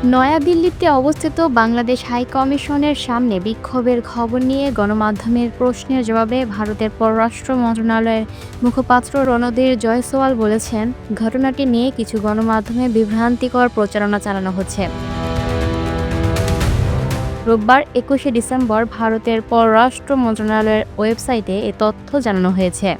নয়াদিল্লিতে অবস্থিত বাংলাদেশ হাইকমিশনের সামনে বিক্ষোভের খবর নিয়ে গণমাধ্যমের প্রশ্নের জবাবে ভারতের পররাষ্ট্র মন্ত্রণালয়ের মুখপাত্র রণধীর জয়সওয়াল বলেছেন, ঘটনাটি নিয়ে কিছু গণমাধ্যমে বিভ্রান্তিকর প্রচারণা চালানো হচ্ছে। রোববার ২১শে ডিসেম্বর ভারতের পররাষ্ট্র মন্ত্রণালয়ের ওয়েবসাইটে এ তথ্য জানানো হয়েছে।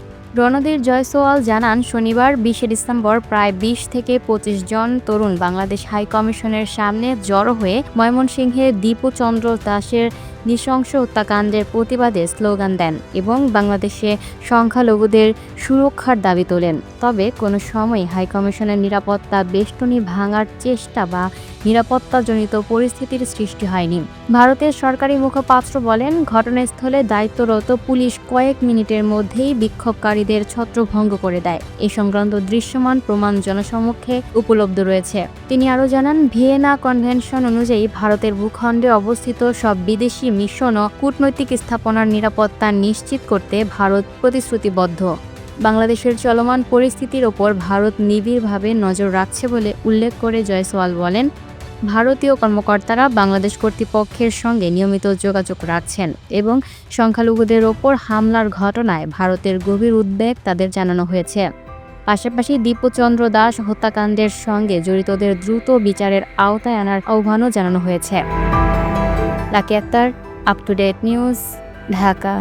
রণধীর জয়সওয়াল জানান, শনিবার ২০শে ডিসেম্বর প্রায় ২০ থেকে ২৫ জন তরুণ বাংলাদেশ হাইকমিশনের সামনে জড়ো হয়ে ময়মনসিংহের দীপচন্দ্র দাশের নৃশংস হত্যাকাণ্ডের প্রতিবাদে স্লোগান দেন এবং বাংলাদেশে সংখ্যালঘুদের সুরক্ষার দাবি তোলেন। তবে কোনো সময় হাইকমিশনের নিরাপত্তা বেষ্টনী ভাঙার চেষ্টা বা নিরাপত্তাজনিত পরিস্থিতির সৃষ্টি হয়নি। ভারতের সরকারি মুখপাত্র বলেন, ঘটনাস্থলে দায়িত্বরত পুলিশ কয়েক মিনিটের মধ্যেই বিক্ষোভকারীদের ছত্রভঙ্গ করে দেয়। এ সংক্রান্ত দৃশ্যমান প্রমাণ জনসমক্ষে উপলব্ধ রয়েছে। তিনি আরও জানান, ভিয়েনা কনভেনশন অনুযায়ী ভারতের ভূখণ্ডে অবস্থিত সব বিদেশি মিশন ও কূটনৈতিক স্থাপনার নিরাপত্তা নিশ্চিত করতে ভারত প্রতিশ্রুতিবদ্ধ। বাংলাদেশের চলমান পরিস্থিতির ওপর ভারত নিবিড়ভাবে নজর রাখছে বলে উল্লেখ করে জয়সওয়াল বলেন, ভারতীয় কর্মকর্তারা বাংলাদেশ কর্তৃপক্ষের সঙ্গে নিয়মিত যোগাযোগ রাখছেন এবং সংখ্যালঘুদের ওপর হামলার ঘটনায় ভারতের গভীর উদ্বেগ তাদের জানানো হয়েছে। পাশাপাশি দীপচন্দ্র দাস হত্যাকাণ্ডের সঙ্গে জড়িতদের দ্রুত বিচারের আওতায় আনার আহ্বানও জানানো হয়েছে। Lucky Akter, up to date news, Dhaka.